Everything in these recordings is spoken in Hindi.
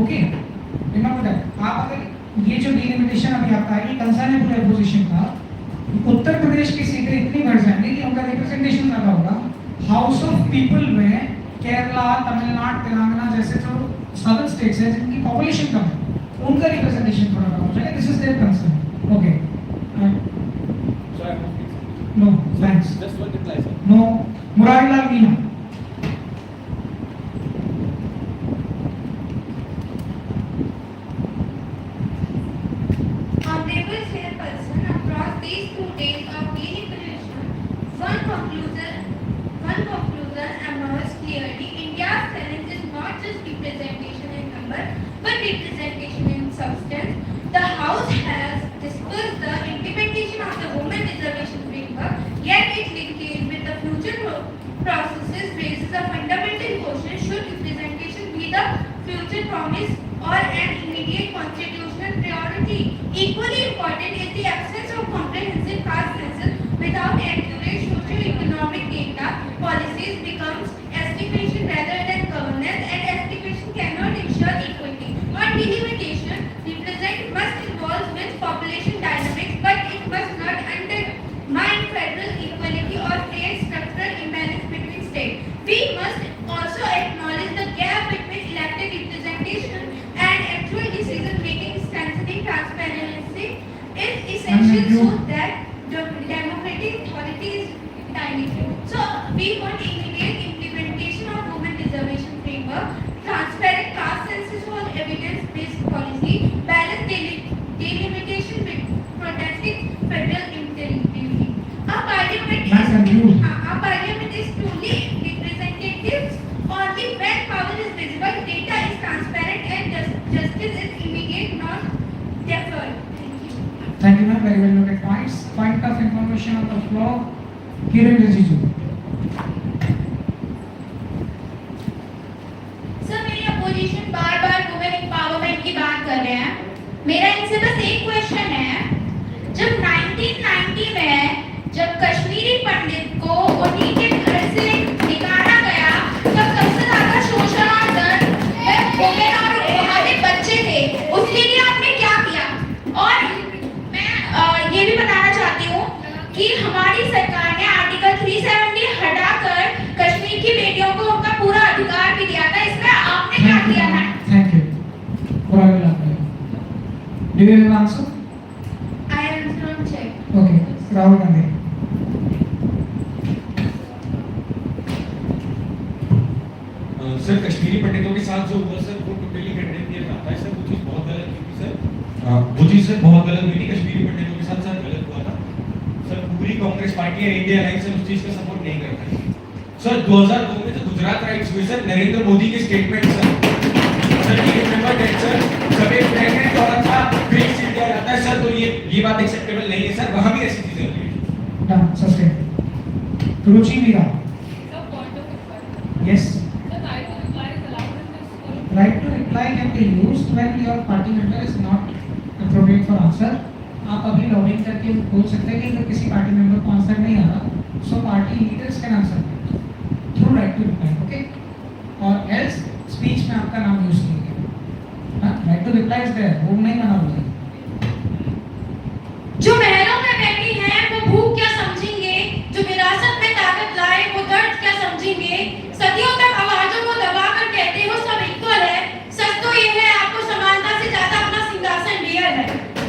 Okay, remember that. आप अगर ये जो डिलिमिटेशन अभी आपका है, ये कंसर्न है पूरे अपोजिशन का, उत्तर प्रदेश की सीटें इतनी बढ़ जाएंगी कि उनका रिप्रेजेंटेशन ज़्यादा होगा। हाउस ऑफ पीपल में केरला, तमिलनाडु, तेलंगाना जैसे जो सदर्न स्टेट्स हैं जिनकी पॉपुलेशन कम है, उनका रिप्रेजेंटेशन थोड़ा कम हो जाएगा। This is their concern. Okay, no thanks, Just one reply, sir. No. Murarilal Meena. Honorable Chairperson, across these 2 days of deliberation, one conclusion emerged clearly. India's challenge is not just representation in number, but representation in substance. The House has discussed the implementation of the Women Reservation Framework, yet its linkage with the future processes raises a fundamental question: should representation be the future promise or an immediate constitutional priority? Equally important is the absence of comprehensive caste census. Without accurate socio-economic data, policies becomes estimation rather than governance, and estimation cannot ensure equity. On delimitation, represent must involve with population dynamics, but it must not undermine federal equality or create structural imbalance between states. We must also acknowledge the gap between elected representation and actual decision making. Strengthening transparency is essential so that the democratic authority is diluted. So we want immediate implementation of Women Reservation Framework, transparent caste census for evidence-based policy, balanced delimitation with protecting federal integrity. Our parliament is truly representative only when power is visible, data is transparent, and justice is immediate, not deferred. Thank you, ma'am. Very well noted points. Point of information on the floor. Kiran Rijiju. Sir, मेरी अपोजिशन बार-बार वुमेन एम्पावरमेंट की बात कर रहे हैं। मेरा इनसे बस एक क्वेश्चन है, जब 1990 में जब कश्मीरी पंडित को उन्हीं के घर से निकाला गया, तब सबसे ज्यादा शोषण और दर्द वुमेन और वहाँ के बच्चे थे। उसके लिए आपने क्या किया? और मैं ये भी बताना चाहती हूँ कि हमारी सरकार ने आर्टिकल 370 हटाकर कश्मीर की बेटियों को उनका पूरा अधिकार भी दिया था। इसमें आपने क्या किया था? Thank you. Do you have an answer? I answer on check. Okay. Rahul Gandhi. Sir, Kashmiri पंडितों के साथ जो हुआ सर, वो टोटली कंडेम किया जाता है सर। वो चीज़ बहुत गलत हुई थी सर। वो चीज़ सर बहुत गलत हुई थी। कश्मीरी पंडितों के साथ सर गलत हुआ था सर। पूरी कांग्रेस पार्टी और इंडिया अलायंस सर उस चीज़ का सपोर्ट नहीं करता है सर। 2002 में तो गुजरात राइट्स हुए सर, नरेंद्र मोदी के स्टेटमेंट सर। सर ये रिमेंबर दैट सर, जब एक प्रेग्नेंट औरत का ब्रेक सीट दिया जाता है सर, तो ये बात एक्सेप्टेबल नहीं है सर। वहाँ भी ऐसी चीज़ें होती हैं। Done. Sustain. Ruchi Mira. Yes. Right to reply can be used when your party member is not appropriate for answer. आप अभी लॉगिन करके बोल सकते हैं कि अगर किसी पार्टी मेंबर को आंसर नहीं आ रहा, so party leaders can answer through right to reply, okay? Or else speech में आपका नाम यूज कीजिए। हाँ, right to reply is there, वो नहीं मना बोला। जो महलों में बैठी हैं वो भूख क्या समझेंगे, जो विरासत में ताकत लाए वो दर्द क्या समझेंगे। सदियों तक आवाजों को दबाकर कहते हो सब इक्वल है, सच तो ये है आपको समानता से ज्यादा अपना सिंहासन डियर है।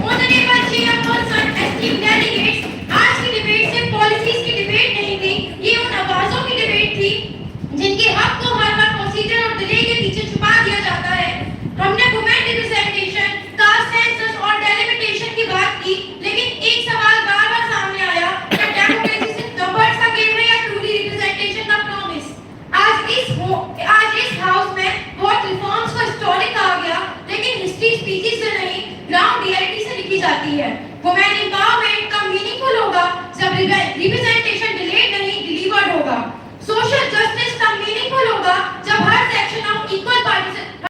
ऑनरेबल चेयरपर्सन, एस्टीम्ड डेलीगेट्स, आज की डिबेट सिर्फ पॉलिसीज की डिबेट नहीं थी, ये उन आवाजों की डिबेट थी जिनके हक को हर बार प्रोसीजर और डिले के पीछे छुपा दिया जाता है। हमने वुमेन रिप्रेजेंटेशन, कास्ट सेंसस और डेलिमिटेशन की बात की, लेकिन एक सवाल बार-बार सामने आया, क्या डेमोक्रेसी सिर्फ नंबर्स का गेम है या ट्रूली रिप्रेजेंटेशन का प्रॉमिस? आज इस हाउस में बहुत रिफॉर्म्स का हिस्टोरिक कहा गया, लेकिन हिस्ट्री स्पीचेस से नहीं, ग्राउंड रियलिटी से लिखी जाती है। वुमेन एम्पावरमेंट का मीनिंगफुल होगा जब रिप्रेजेंट